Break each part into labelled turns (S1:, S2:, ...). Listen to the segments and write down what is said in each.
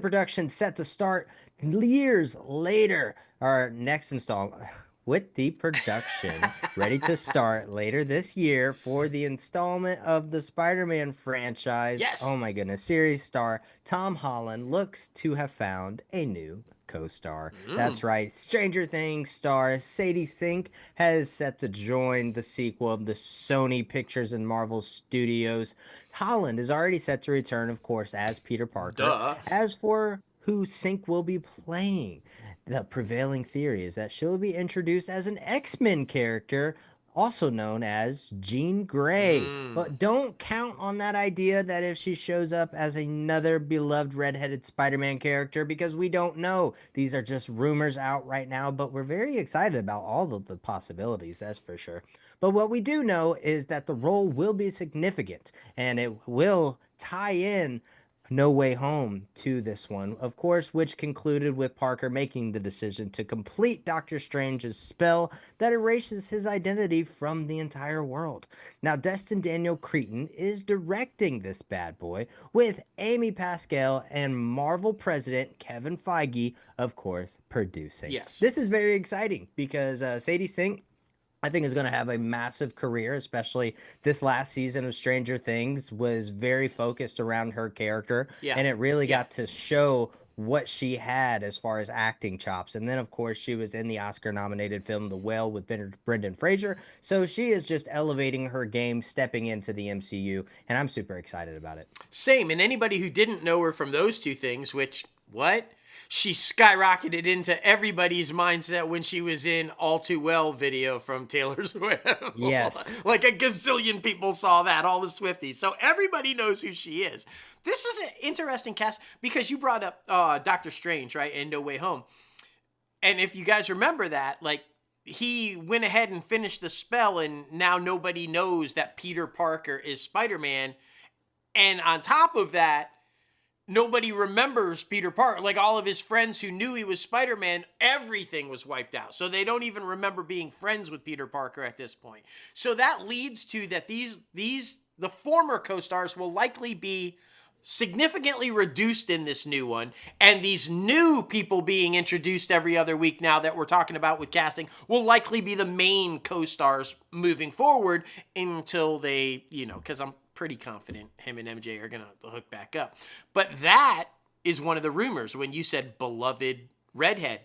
S1: production set to start years later. Our next installment. With the production ready to start later this year for the installment of the Spider-Man franchise.
S2: Yes.
S1: Oh my goodness. Series star Tom Holland looks to have found a new co-star. That's right. Stranger Things star Sadie Sink has set to join the sequel of the Sony Pictures and Marvel Studios. Holland is already set to return, of course, as Peter Parker.
S2: Duh.
S1: As for who Sink will be playing, the prevailing theory is that she'll be introduced as an X-Men character, also known as Jean Grey. But don't count on that idea that if she shows up as another beloved redheaded Spider-Man character, because we don't know. These are just rumors out right now, but we're very excited about all of the possibilities, that's for sure. But what we do know is that the role will be significant, and it will tie in No Way Home to this one, of course, which concluded with Parker making the decision to complete Doctor Strange's spell that erases his identity from the entire world. Now, Destin Daniel Cretton is directing this bad boy with Amy Pascal and Marvel president Kevin Feige, of course, producing.
S2: Yes.
S1: This is very exciting because Sadie Sink, I think, is going to have a massive career, especially this last season of Stranger Things was very focused around her character.
S2: Yeah.
S1: And it really got to show what she had as far as acting chops. And then, of course, she was in the Oscar-nominated film The Whale with Brendan Fraser. So she is just elevating her game, stepping into the MCU, and I'm super excited about it.
S2: Same. And anybody who didn't know her from those two things, which, what? She skyrocketed into everybody's mindset when she was in All Too Well video from Taylor Swift.
S1: Yes.
S2: Like a gazillion people saw that, all the Swifties. So everybody knows who she is. This is an interesting cast because you brought up Doctor Strange, right, and No Way Home. And if you guys remember that, like, he went ahead and finished the spell, and now nobody knows that Peter Parker is Spider-Man. And on top of that, nobody remembers Peter Parker. Like, all of his friends who knew he was Spider-Man, everything was wiped out. So they don't even remember being friends with Peter Parker at this point. So that leads to that the former co-stars will likely be significantly reduced in this new one. And these new people being introduced every other week now that we're talking about with casting will likely be the main co-stars moving forward until they, because I'm pretty confident him and MJ are going to hook back up. But that is one of the rumors when you said beloved redhead.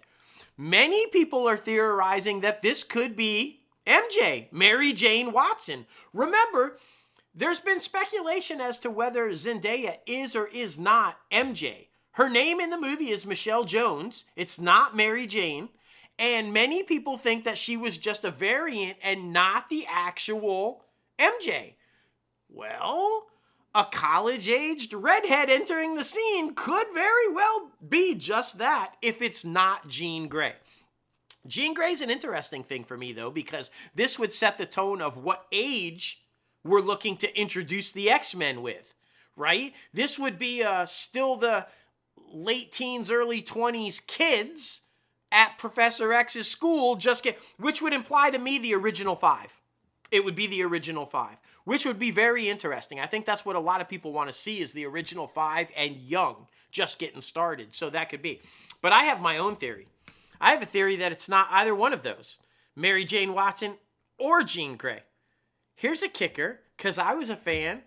S2: Many people are theorizing that this could be MJ, Mary Jane Watson. Remember, there's been speculation as to whether Zendaya is or is not MJ. Her name in the movie is Michelle Jones. It's not Mary Jane. And many people think that she was just a variant and not the actual MJ. Well, a college-aged redhead entering the scene could very well be just that if it's not Jean Grey. Jean Grey's an interesting thing for me, though, because this would set the tone of what age we're looking to introduce the X-Men with, right? This would be still the late teens, early 20s kids at Professor X's school, which would imply to me the original five. It would be the original five, which would be very interesting. I think that's what a lot of people want to see is the original five and young, just getting started. So that could be. But I have my own theory. I have a theory that it's not either one of those, Mary Jane Watson or Jean Grey. Here's a kicker, because I was a fan.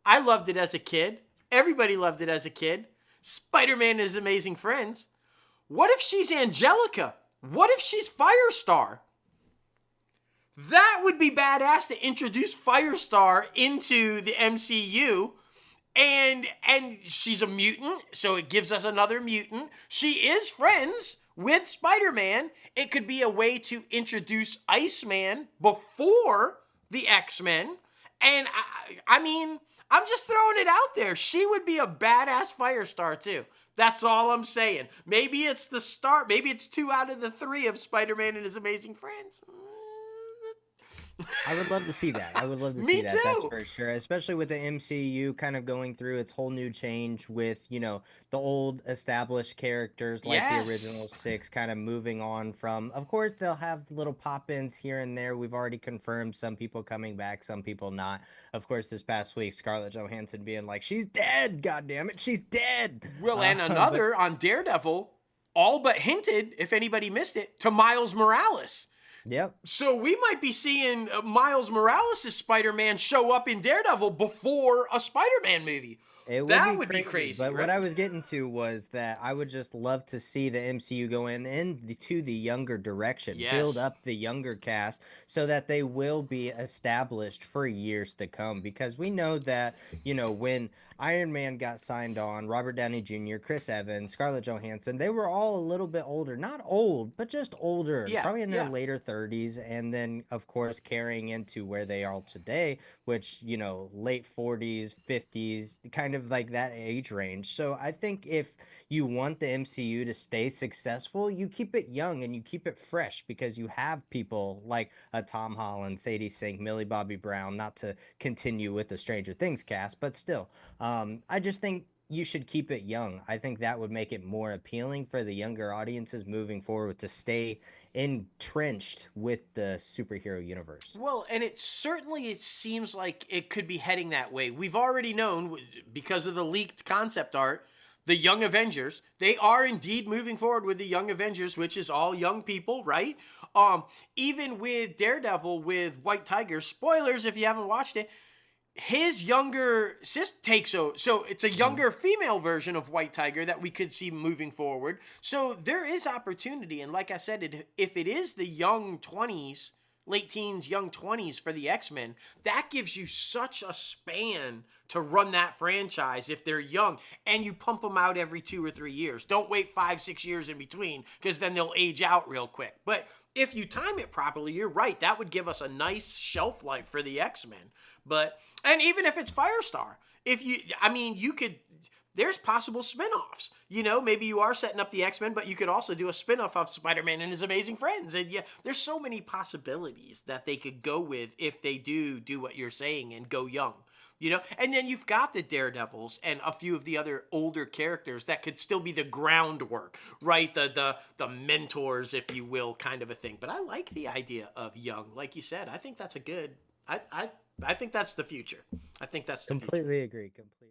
S2: I loved it as a kid. Everybody loved it as a kid. Spider-Man and His Amazing Friends. What if she's Angelica? What if she's Firestar? That would be badass to introduce Firestar into the MCU. And she's a mutant, so it gives us another mutant. She is friends with Spider-Man. It could be a way to introduce Iceman before the X-Men. And I mean, I'm just throwing it out there. She would be a badass Firestar too. That's all I'm saying. Maybe it's the start. Maybe it's 2 out of the 3 of Spider-Man and His Amazing Friends.
S1: I would love to see that. I would love to see
S2: Me
S1: that. That's
S2: too.
S1: for sure. Especially with the MCU kind of going through its whole new change with, the old established characters like the original
S2: Yes.
S1: six kind of moving on from, of course, they'll have little pop-ins here and there. We've already confirmed some people coming back, some people not. Of course, this past week, Scarlett Johansson being like, she's dead. God damn it. She's dead.
S2: Well, and
S1: But
S2: another on Daredevil, all but hinted, if anybody missed it, to Miles Morales.
S1: yep.
S2: So we might be seeing Miles Morales' Spider-Man show up in Daredevil before a Spider-Man movie.
S1: It would
S2: That
S1: be
S2: would be
S1: crazy,
S2: crazy,
S1: but what
S2: right?
S1: I was getting to was that I would just love to see the MCU go to the younger direction, build
S2: Yes.
S1: up the younger cast so that they will be established for years to come. Because we know that, when Iron Man got signed on, Robert Downey Jr., Chris Evans, Scarlett Johansson, they were all a little bit older. Not old, but just older,
S2: Yeah,
S1: probably in their
S2: yeah.
S1: later 30s. And then, of course, carrying into where they are today, which, late 40s, 50s, kind of like that age range. So I think if you want the MCU to stay successful, you keep it young and you keep it fresh because you have people like a Tom Holland, Sadie Sink, Millie Bobby Brown, not to continue with the Stranger Things cast, but still, I just think you should keep it young. I think that would make it more appealing for the younger audiences moving forward to stay entrenched with the superhero universe.
S2: Well, and it seems like it could be heading that way. We've already known because of the leaked concept art, the Young Avengers, they are indeed moving forward with the Young Avengers, which is all young people, right? Even with Daredevil with White Tiger, spoilers if you haven't watched it, his younger sister takes over. So it's a
S1: Mhm.
S2: younger female version of White Tiger that we could see moving forward. So there is opportunity. And like I said, if it is the young 20s, late teens, young 20s for the X-Men, that gives you such a span to run that franchise if they're young. And you pump them out every 2 or 3 years. Don't wait 5, 6 years in between because then they'll age out real quick. But if you time it properly, you're right. That would give us a nice shelf life for the X-Men. But and even if it's Firestar, if you I mean you could there's possible spin-offs. Maybe you are setting up the X-Men, but you could also do a spin-off of Spider-Man and his amazing friends. And yeah, there's so many possibilities that they could go with if they do what you're saying and go young. And then you've got the Daredevils and a few of the other older characters that could still be the groundwork, right? The mentors, if you will, kind of a thing. But I like the idea of young. Like you said, I think that's a good I think that's the future. I think that's the future.
S1: Completely agree. Completely.